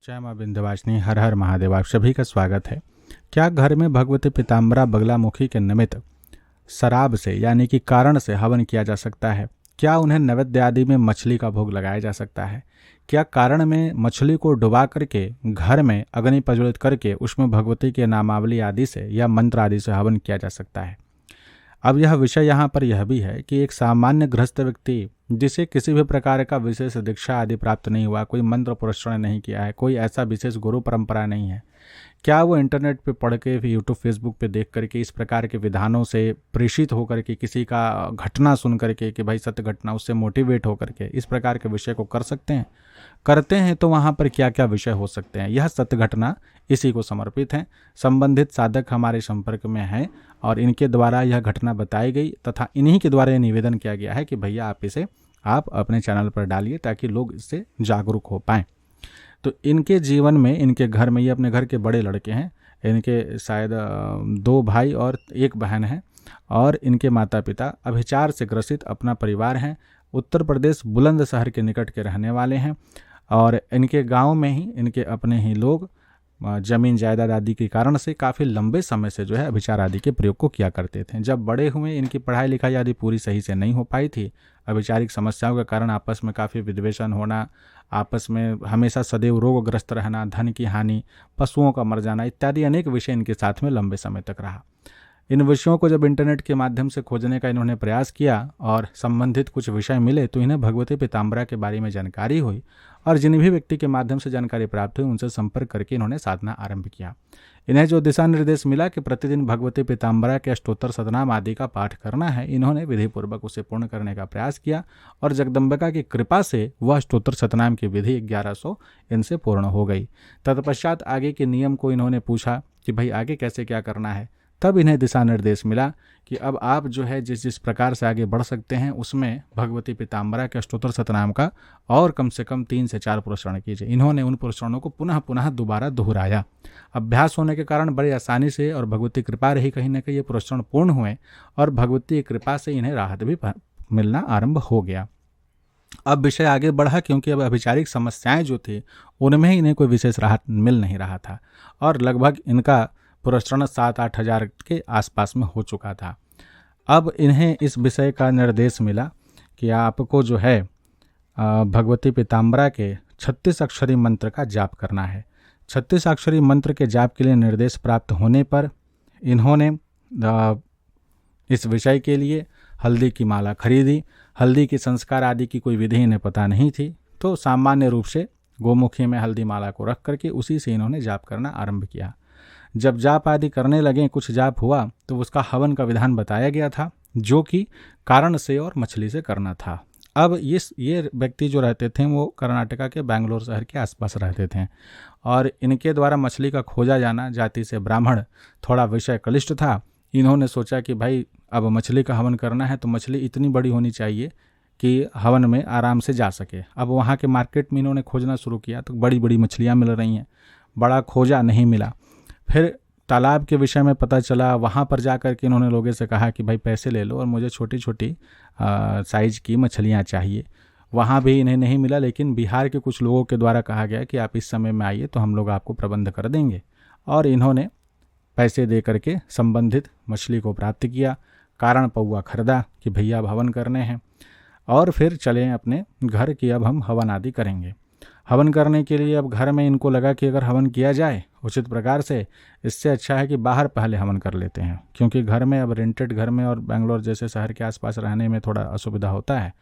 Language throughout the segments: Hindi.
जय माँ विंध्यवासिनी, हर हर महादेव। आप सभी का स्वागत है। क्या घर में भगवती पीताम्बरा बगलामुखी के निमित्त शराब से यानी कि कारण से हवन किया जा सकता है? क्या उन्हें नैवेद्य आदि में मछली का भोग लगाया जा सकता है? क्या कारण में मछली को डुबा करके घर में अग्नि प्रज्वलित करके उसमें भगवती के नामावली आदि से या मंत्र आदि से हवन किया जा सकता है? अब यह विषय यहाँ पर यह भी है कि एक सामान्य गृहस्थ व्यक्ति जिसे किसी भी प्रकार का विशेष दीक्षा आदि प्राप्त नहीं हुआ, कोई मंत्र पुरस्कार नहीं किया है, कोई ऐसा विशेष गुरु परंपरा नहीं है, क्या वो इंटरनेट पे पढ़ के भी यूट्यूब फेसबुक पे देख करके इस प्रकार के विधानों से प्रेषित होकर के किसी का घटना सुन करके कि भाई सत्य घटना, उससे मोटिवेट होकर के इस प्रकार के विषय को कर सकते हैं? करते हैं तो वहाँ पर क्या क्या विषय हो सकते हैं? यह सत्य घटना इसी को समर्पित है। संबंधित साधक हमारे संपर्क में हैं और इनके द्वारा यह घटना बताई गई तथा इन्हीं के द्वारा यह निवेदन किया गया है कि भैया आप इसे आप अपने चैनल पर डालिए ताकि लोग इससे जागरूक हो पाएँ। तो इनके जीवन में, इनके घर में, ये अपने घर के बड़े लड़के हैं, इनके शायद 2 भाई और 1 बहन है और इनके माता पिता अभिचार से ग्रसित अपना परिवार हैं। उत्तर प्रदेश बुलंदशहर के निकट के रहने वाले हैं और इनके गांव में ही इनके अपने ही लोग जमीन जायदाद आदि के कारण से काफ़ी लंबे समय से जो है अभिचार आदि के प्रयोग को किया करते थे। जब बड़े हुए, इनकी पढ़ाई लिखाई आदि पूरी सही से नहीं हो पाई थी, अभिचारिक समस्याओं के कारण आपस में काफ़ी विद्वेषण होना, आपस में हमेशा सदैव रोगग्रस्त रहना, धन की हानि, पशुओं का मर जाना इत्यादि अनेक विषय इनके साथ में लंबे समय तक रहा। इन विषयों को जब इंटरनेट के माध्यम से खोजने का इन्होंने प्रयास किया और संबंधित कुछ विषय मिले तो इन्हें भगवती पीताम्बरा के बारे में जानकारी हुई और जिन भी व्यक्ति के माध्यम से जानकारी प्राप्त हुई उनसे संपर्क करके इन्होंने साधना आरंभ किया। इन्हें जो दिशा निर्देश मिला कि प्रतिदिन भगवती पीताम्बरा के अष्टोत्तर शतनाम आदि का पाठ करना है, इन्होंने विधिपूर्वक उसे पूर्ण करने का प्रयास किया और जगदम्बिका की कृपा से वह अष्टोत्तर शतनाम की विधि 1100 इनसे पूर्ण हो गई। तत्पश्चात आगे के नियम को इन्होंने पूछा कि भाई आगे कैसे क्या करना है। तब इन्हें दिशा निर्देश मिला कि अब आप जो है जिस प्रकार से आगे बढ़ सकते हैं उसमें भगवती पीताम्बरा के अष्टोत्तर शतनाम का और कम से कम 3 से 4 पुरस्कार कीजिए। इन्होंने उन पुरस्कारों को पुनः पुनः दोबारा दोहराया। अभ्यास होने के कारण बड़ी आसानी से और भगवती कृपा रही कहीं ना कहीं ये पुरस्कार पूर्ण हुए और भगवती कृपा से इन्हें राहत भी मिलना आरंभ हो गया। अब विषय आगे बढ़ा क्योंकि अब अभिचारिक समस्याएं जो थी उनमें इन्हें कोई विशेष राहत मिल नहीं रहा था और लगभग इनका पुरस्कार 7-8 हज़ार के आसपास में हो चुका था। अब इन्हें इस विषय का निर्देश मिला कि आपको जो है भगवती पीताम्बरा के 36 अक्षरी मंत्र का जाप करना है। 36 अक्षरी मंत्र के जाप के लिए निर्देश प्राप्त होने पर इन्होंने इस विषय के लिए हल्दी की माला खरीदी। हल्दी के संस्कार आदि की कोई विधि इन्हें पता नहीं थी तो सामान्य रूप से गोमुखी में हल्दी माला को रख करके उसी से इन्होंने जाप करना आरंभ किया। जब जाप आदि करने लगे, कुछ जाप हुआ तो उसका हवन का विधान बताया गया था जो कि कारण से और मछली से करना था। अब ये व्यक्ति जो रहते थे वो कर्नाटका के बेंगलोर शहर के आसपास रहते थे और इनके द्वारा मछली का खोजा जाना, जाति से ब्राह्मण, थोड़ा विषय क्लिष्ट था। इन्होंने सोचा कि भाई अब मछली का हवन करना है तो मछली इतनी बड़ी होनी चाहिए कि हवन में आराम से जा सके। अब वहाँ के मार्केट में इन्होंने खोजना शुरू किया तो बड़ी बड़ी मछलियाँ मिल रही हैं, बड़ा खोजा नहीं मिला। फिर तालाब के विषय में पता चला, वहाँ पर जा कर के इन्होंने लोगों से कहा कि भाई पैसे ले लो और मुझे छोटी छोटी साइज़ की मछलियाँ चाहिए। वहाँ भी इन्हें नहीं मिला, लेकिन बिहार के कुछ लोगों के द्वारा कहा गया कि आप इस समय में आइए तो हम लोग आपको प्रबंध कर देंगे और इन्होंने पैसे दे करके संबंधित मछली को प्राप्त किया। कारण पौआ खरीदा कि भैया अब हवन करने हैं और फिर चले अपने घर की अब हम हवन आदि करेंगे। हवन करने के लिए अब घर में इनको लगा कि अगर हवन किया जाए उचित प्रकार से, इससे अच्छा है कि बाहर पहले हवन कर लेते हैं, क्योंकि घर में अब रेंटेड घर में और बेंगलोर जैसे शहर के आसपास रहने में थोड़ा असुविधा होता है।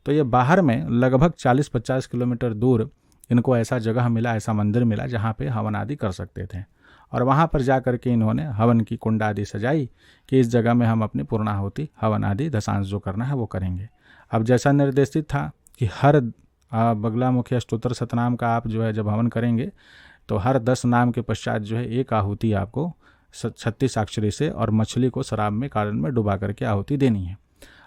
तो ये बाहर में लगभग 40-50 किलोमीटर दूर इनको ऐसा जगह मिला, ऐसा मंदिर मिला जहाँ पे हवन आदि कर सकते थे और वहाँ पर जा कर के इन्होंने हवन की कुंड आदि सजाई कि इस जगह में हम अपनी पूर्णाहुति, हवन आदि, दशांश जो करना है वो करेंगे। अब जैसा निर्देशित था कि हर बगलामुखी अष्टोत्तर शतनाम का आप जो है जब हवन करेंगे तो हर 10 नाम के पश्चात जो है एक आहुति आपको 36 अक्षरी से और मछली को शराब में कारण में डुबा करके आहुति देनी है।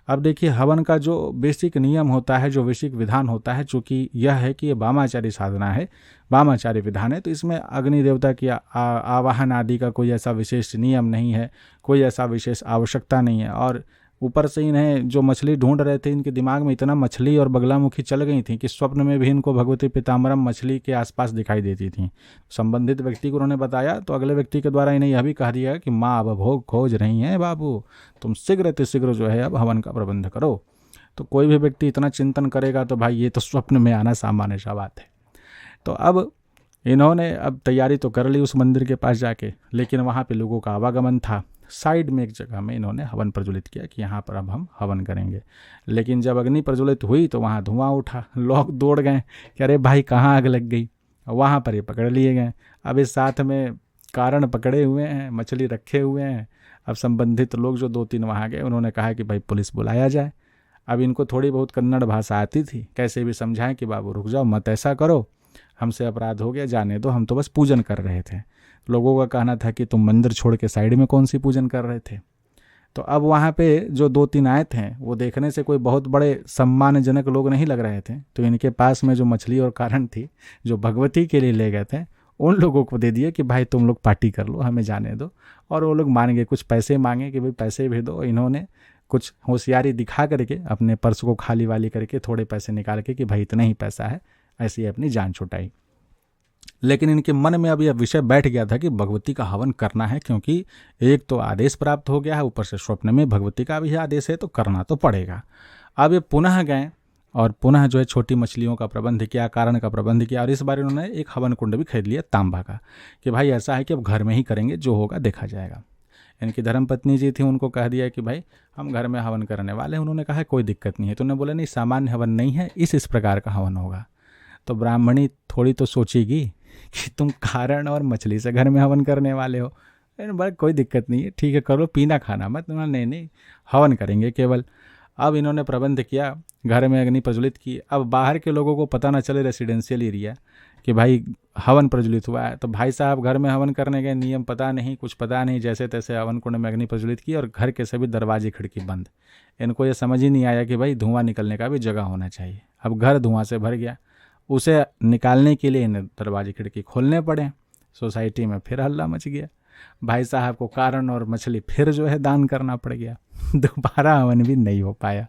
अब देखिए हवन का जो बेसिक नियम होता है, जो बेसिक विधान होता है, चूँकि यह है कि ये वामाचारी साधना है, वामाचारी विधान है, तो इसमें अग्नि देवता की आवाहन आदि का कोई ऐसा विशेष नियम नहीं है, कोई ऐसा विशेष आवश्यकता नहीं है और ऊपर से इन्हें जो मछली ढूंढ रहे थे, इनके दिमाग में इतना मछली और बगलामुखी चल गई थी कि स्वप्न में भी इनको भगवती पीताम्बरम मछली के आसपास दिखाई देती थी। संबंधित व्यक्ति को उन्होंने बताया तो अगले व्यक्ति के द्वारा इन्हें यह भी कहा दिया कि माँ अब भोग खोज रही हैं बाबू, तुम शीघ्र अतिशीघ्र जो है अब हवन का प्रबंध करो। तो कोई भी व्यक्ति इतना चिंतन करेगा तो भाई ये तो स्वप्न में आना सामान्य सा बात है। तो अब इन्होंने अब तैयारी तो कर ली उस मंदिर के पास जाके, लेकिन वहाँ पे लोगों का आवागमन था। साइड में एक जगह में इन्होंने हवन प्रज्वलित किया कि यहाँ पर अब हम हवन करेंगे। लेकिन जब अग्नि प्रज्वलित हुई तो वहाँ धुआं उठा, लोग दौड़ गए कि अरे भाई कहाँ आग लग गई। वहाँ पर ये पकड़ लिए गए। अब इस साथ में कारण पकड़े हुए हैं, मछली रखे हुए हैं। अब संबंधित लोग जो 2-3 वहाँ गए, उन्होंने कहा कि भाई पुलिस बुलाया जाए। अब इनको थोड़ी बहुत कन्नड़ भाषा आती थी, कैसे भी समझाएं कि बाबू रुक जाओ, मत ऐसा करो, हमसे अपराध हो गया, जाने दो, हम तो बस पूजन कर रहे थे। लोगों का कहना था कि तुम मंदिर छोड़ के साइड में कौन सी पूजन कर रहे थे। तो अब वहाँ पे जो 2-3 आए थे वो देखने से कोई बहुत बड़े सम्मानजनक लोग नहीं लग रहे थे। तो इनके पास में जो मछली और कारण थी जो भगवती के लिए ले गए थे, उन लोगों को दे दिए कि भाई तुम लोग पार्टी कर लो, हमें जाने दो। और वो लोग मान गए, कुछ पैसे मांगे कि भाई पैसे भी दो। इन्होंने कुछ होशियारी दिखा करके अपने पर्स को खाली वाली करके थोड़े पैसे निकाल के कि भाई इतना ही पैसा है, ऐसी अपनी जान छुटाई। लेकिन इनके मन में अब यह विषय बैठ गया था कि भगवती का हवन करना है, क्योंकि एक तो आदेश प्राप्त हो गया है, ऊपर से स्वप्न में भगवती का भी आदेश है, तो करना तो पड़ेगा। अब ये पुनः गए और पुनः जो है छोटी मछलियों का प्रबंध किया, कारण का प्रबंध किया। और इस बार इन्होंने एक हवन कुंड भी खरीद लिया तांबा का कि भाई ऐसा है कि अब घर में ही करेंगे, जो होगा देखा जाएगा। इनकी धर्मपत्नी जी थी, उनको कह दिया कि भाई हम घर में हवन करने वाले हैं। उन्होंने कहा कोई दिक्कत नहीं है। तो उन्होंने बोला नहीं, सामान्य हवन नहीं है, इस प्रकार का हवन होगा। तो ब्राह्मणी थोड़ी तो सोचेगी कि तुम कारण और मछली से घर में हवन करने वाले हो। भाई कोई दिक्कत नहीं है, ठीक है करो, पीना खाना मत। नहीं, हवन करेंगे केवल। अब इन्होंने प्रबंध किया, घर में अग्नि प्रज्वलित की। अब बाहर के लोगों को पता ना चले, रेसिडेंशियल एरिया, कि भाई हवन प्रज्वलित हुआ है। तो भाई साहब घर में हवन करने गए, नियम पता नहीं, कुछ पता नहीं, जैसे तैसे हवन कुंड में अग्नि प्रज्वलित की और घर के सभी दरवाजे खिड़की बंद। इनको ये समझ ही नहीं आया कि भाई धुआं निकलने का भी जगह होना चाहिए। अब घर धुआं से भर गया, उसे निकालने के लिए इन्हें दरवाजे खिड़की खोलने पड़े। सोसाइटी में फिर हल्ला मच गया। भाई साहब को कारण और मछली फिर जो है दान करना पड़ गया। दोबारा हवन भी नहीं हो पाया।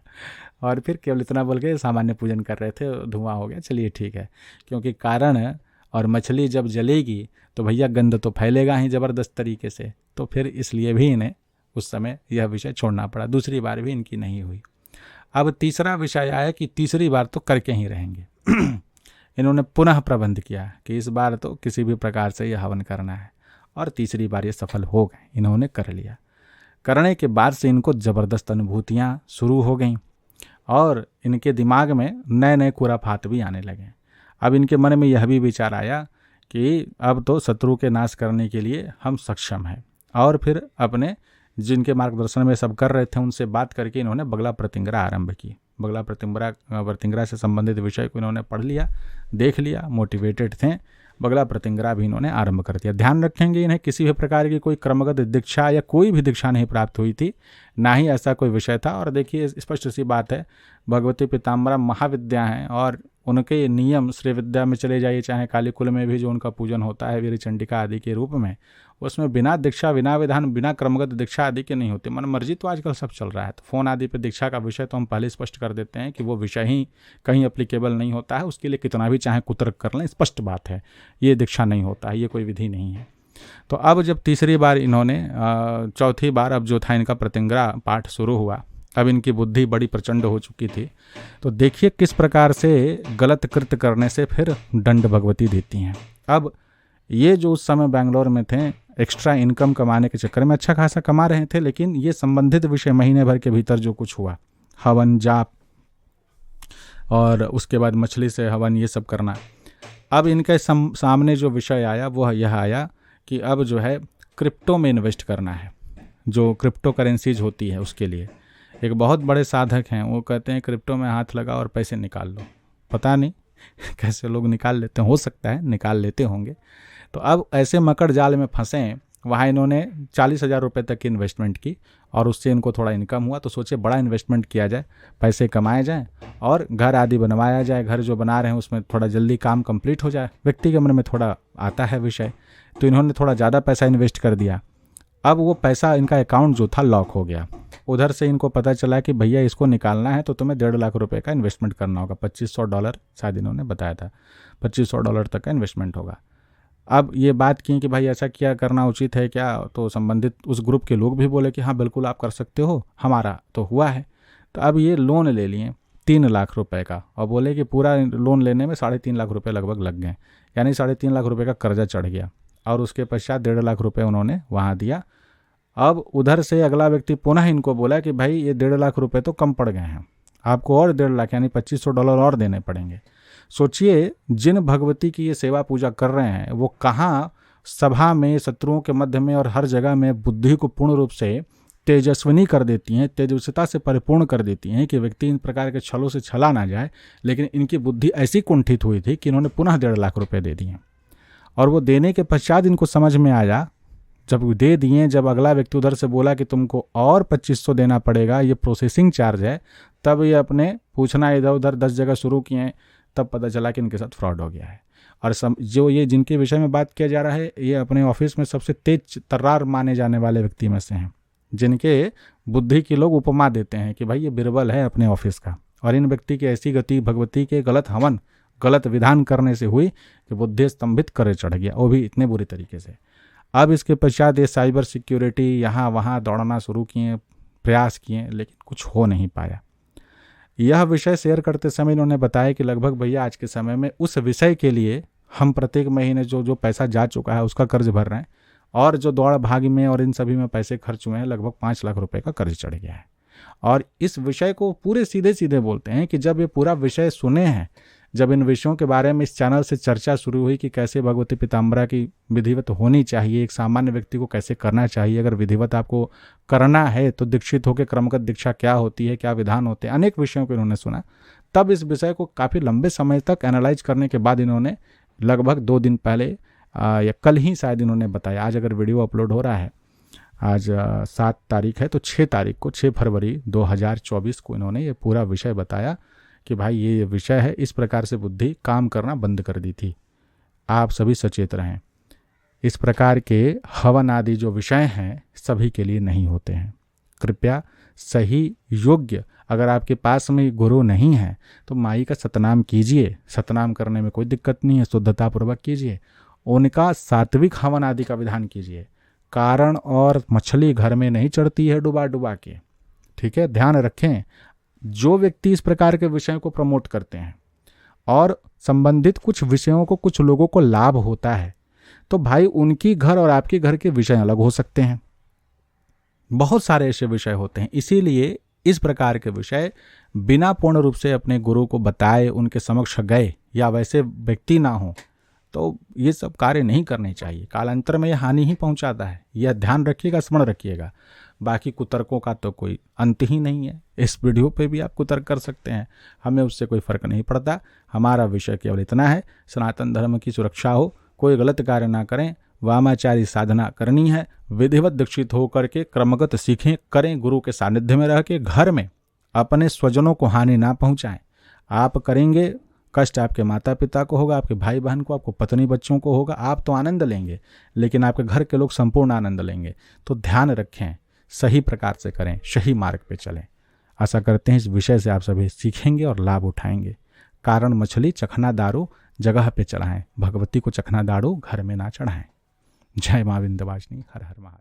और फिर केवल इतना बोल के सामान्य पूजन कर रहे थे, धुआं हो गया, चलिए ठीक है। क्योंकि कारण और मछली जब जलेगी तो भैया गंध तो फैलेगा ही ज़बरदस्त तरीके से। तो फिर इसलिए भी इन्हें उस समय यह विषय छोड़ना पड़ा। दूसरी बार भी इनकी नहीं हुई। अब तीसरा विषय आया कि तीसरी बार तो करके ही रहेंगे। इन्होंने पुनः प्रबंध किया कि इस बार तो किसी भी प्रकार से यह हवन करना है। और तीसरी बार ये सफल हो गए, इन्होंने कर लिया। करने के बाद से इनको ज़बरदस्त अनुभूतियाँ शुरू हो गईं और इनके दिमाग में नए नए खुराफात भी आने लगे। अब इनके मन में यह भी विचार आया कि अब तो शत्रु के नाश करने के लिए हम सक्षम हैं। और फिर अपने जिनके मार्गदर्शन में सब कर रहे थे उनसे बात करके इन्होंने बगला प्रतिंगरा आरंभ की। बगला प्रतिंगरा से संबंधित विषय को इन्होंने पढ़ लिया, देख लिया, मोटिवेटेड थे। बगला प्रतिंगरा भी इन्होंने आरंभ कर दिया। ध्यान रखेंगे, इन्हें किसी भी प्रकार की कोई क्रमगत दीक्षा या कोई भी दीक्षा नहीं प्राप्त हुई थी, ना ही ऐसा कोई विषय था। और देखिए स्पष्ट सी बात है, भगवती पीताम्बरा महाविद्या हैं और उनके नियम श्री विद्या में चले जाइए, चाहे काली कुल में भी जो उनका पूजन होता है वीर चंडिका आदि के रूप में, उसमें बिना दीक्षा, बिना विधान, बिना क्रमगत दीक्षा आदि के नहीं होते। मन मर्जी तो आजकल सब चल रहा है। तो फ़ोन आदि पे दीक्षा का विषय तो हम पहले स्पष्ट कर देते हैं कि वो विषय ही कहीं एप्लीकेबल नहीं होता है। उसके लिए कितना भी चाहे कुतर्क कर लें, स्पष्ट बात है, ये दीक्षा नहीं होता है, ये कोई विधि नहीं है। तो अब जब तीसरी बार इन्होंने चौथी बार अब जो था इनका प्रतिंगरा पाठ शुरू हुआ, अब इनकी बुद्धि बड़ी प्रचंड हो चुकी थी। तो देखिए किस प्रकार से गलत कृत्य करने से फिर दंड भगवती देती हैं। अब ये जो उस समय बेंगलोर में थे, एक्स्ट्रा इनकम कमाने के चक्कर में अच्छा खासा कमा रहे थे, लेकिन ये संबंधित विषय महीने भर के भीतर जो कुछ हुआ, हवन जाप और उसके बाद मछली से हवन, ये सब करना। अब इनके सामने जो विषय आया वो यह आया कि अब जो है क्रिप्टो में इन्वेस्ट करना है। जो क्रिप्टो करेंसीज होती है उसके लिए एक बहुत बड़े साधक हैं, वो कहते हैं क्रिप्टो में हाथ लगाओ और पैसे निकाल लो। पता नहीं कैसे लोग निकाल लेते हैं, हो सकता है निकाल लेते होंगे। तो अब ऐसे मकड़ जाल में फंसे, वहाँ इन्होंने 40,000 रुपये तक की इन्वेस्टमेंट की और उससे इनको थोड़ा इनकम हुआ। तो सोचे बड़ा इन्वेस्टमेंट किया जाए, पैसे कमाए जाएँ और घर आदि बनवाया जाए। घर जो बना रहे हैं उसमें थोड़ा जल्दी काम कंप्लीट हो जाए। व्यक्ति के मन में थोड़ा आता है विषय, तो इन्होंने थोड़ा ज़्यादा पैसा इन्वेस्ट कर दिया। अब वो पैसा, इनका अकाउंट जो था लॉक हो गया। उधर से इनको पता चला कि भैया इसको निकालना है तो तुम्हें 1.5 लाख रुपए का इन्वेस्टमेंट करना होगा। $2500 शायद इन्होंने बताया था, $2500 तक का इन्वेस्टमेंट होगा। अब ये बात की कि भाई ऐसा क्या करना उचित है क्या, तो संबंधित उस ग्रुप के लोग भी बोले कि हाँ बिल्कुल आप कर सकते हो, हमारा तो हुआ है। तो अब ये लोन ले लिए 3 लाख रुपए का, और बोले कि पूरा लोन लेने में 3.5 लाख रुपए लगभग लग गए, यानी 3.5 लाख रुपए का कर्जा चढ़ गया। और उसके पश्चात 1.5 लाख रुपए उन्होंने वहाँ दिया। अब उधर से अगला व्यक्ति पुनः इनको बोला कि भाई ये 1.5 लाख रुपए तो कम पड़ गए हैं, आपको और 1.5 लाख यानी $2500 और देने पड़ेंगे। सोचिए, जिन भगवती की ये सेवा पूजा कर रहे हैं वो कहाँ सभा में, शत्रुओं के मध्य में और हर जगह में बुद्धि को पूर्ण रूप से तेजस्विनी कर देती हैं, तेजस्विता से परिपूर्ण कर देती हैं कि व्यक्ति इन प्रकार के छलों से छला ना जाए। लेकिन इनकी बुद्धि ऐसी कुंठित हुई थी कि इन्होंने पुनः 1.5 लाख रुपए दे दिए। और वो देने के पश्चात इनको समझ में आया, जब दे दिए, जब अगला व्यक्ति उधर से बोला कि तुमको और 2500 देना पड़ेगा, ये प्रोसेसिंग चार्ज है, तब ये अपने पूछना इधर उधर 10 जगह शुरू किए। तब पता चला कि इनके साथ फ्रॉड हो गया है। और जो ये जिनके विषय में बात किया जा रहा है, ये अपने ऑफिस में सबसे तेज तर्रार माने जाने वाले व्यक्ति में से हैं, जिनके बुद्धि के लोग उपमा देते हैं कि भाई ये बिरबल है अपने ऑफिस का। और इन व्यक्ति की ऐसी गति भगवती के गलत हवन, गलत विधान करने से हुई कि बुद्धि स्तंभित करे चढ़ गया, वो भी इतने बुरी तरीके से। अब इसके पश्चात ये साइबर सिक्योरिटी यहाँ वहाँ दौड़ना शुरू किए, प्रयास किए, लेकिन कुछ हो नहीं पाया। यह विषय शेयर करते समय इन्होंने बताया कि लगभग भैया आज के समय में उस विषय के लिए हम प्रत्येक महीने जो पैसा जा चुका है उसका कर्ज भर रहे हैं, और जो दौड़ भाग में और इन सभी में पैसे खर्च हुए हैं लगभग 5 लाख रुपए का कर्ज चढ़ गया है। और इस विषय को पूरे सीधे सीधे बोलते हैं कि जब ये पूरा विषय सुने हैं, जब इन विषयों के बारे में इस चैनल से चर्चा शुरू हुई कि कैसे भगवती पीताम्बरा की विधिवत होनी चाहिए, एक सामान्य व्यक्ति को कैसे करना चाहिए, अगर विधिवत आपको करना है तो दीक्षित होकर क्रमगत दीक्षा क्या होती है, क्या विधान होते हैं, अनेक विषयों को इन्होंने सुना। तब इस विषय को काफ़ी लंबे समय तक एनालाइज करने के बाद इन्होंने लगभग 2 दिन पहले या कल ही शायद इन्होंने बताया, आज अगर वीडियो अपलोड हो रहा है, आज 7 तारीख है, तो 6 तारीख को 6 फरवरी 2024 को इन्होंने ये पूरा विषय बताया कि भाई ये विषय है, इस प्रकार से बुद्धि काम करना बंद कर दी थी। आप सभी सचेत रहें, इस प्रकार के हवन आदि जो विषय हैं सभी के लिए नहीं होते हैं। कृपया सही योग्य, अगर आपके पास में गुरु नहीं है तो माई का सतनाम कीजिए, सतनाम करने में कोई दिक्कत नहीं है, शुद्धतापूर्वक कीजिए। उनका सात्विक हवन आदि का विधान कीजिए। कारण और मछली घर में नहीं चढ़ती है डुबा डुबा के, ठीक है, ध्यान रखें। जो व्यक्ति इस प्रकार के विषयों को प्रमोट करते हैं और संबंधित कुछ विषयों को कुछ लोगों को लाभ होता है, तो भाई उनकी घर और आपके घर के विषय अलग हो सकते हैं। बहुत सारे ऐसे विषय होते हैं, इसीलिए इस प्रकार के विषय बिना पूर्ण रूप से अपने गुरु को बताए, उनके समक्ष गए या वैसे व्यक्ति ना हो, तो ये सब कार्य नहीं करने चाहिए। कालांतर में यह हानि ही पहुंचाता है, यह ध्यान रखिएगा, स्मरण रखिएगा। बाकी कुतर्कों का तो कोई अंत ही नहीं है। इस वीडियो पे भी आप कुतर्क कर सकते हैं, हमें उससे कोई फर्क नहीं पड़ता। हमारा विषय केवल इतना है, सनातन धर्म की सुरक्षा हो, कोई गलत कार्य ना करें, वामाचारी साधना करनी है, विधिवत दीक्षित होकर के क्रमगत सीखें, करें, गुरु के सानिध्य में रह के, घर में अपने स्वजनों को हानि ना पहुंचाएं। आप करेंगे, कष्ट आपके माता पिता को होगा, आपके भाई बहन को, आपको पत्नी बच्चों को होगा। आप तो आनंद लेंगे, लेकिन आपके घर के लोग संपूर्ण आनंद लेंगे। तो ध्यान रखें, सही प्रकार से करें, सही मार्ग पे चलें। आशा करते हैं इस विषय से आप सभी सीखेंगे और लाभ उठाएंगे। कारण मछली चखना दारू जगह पे चढ़ाएं, भगवती को चखना दारू घर में ना चढ़ाएं। जय मां विंध्यवासिनी, हर हर महादेव।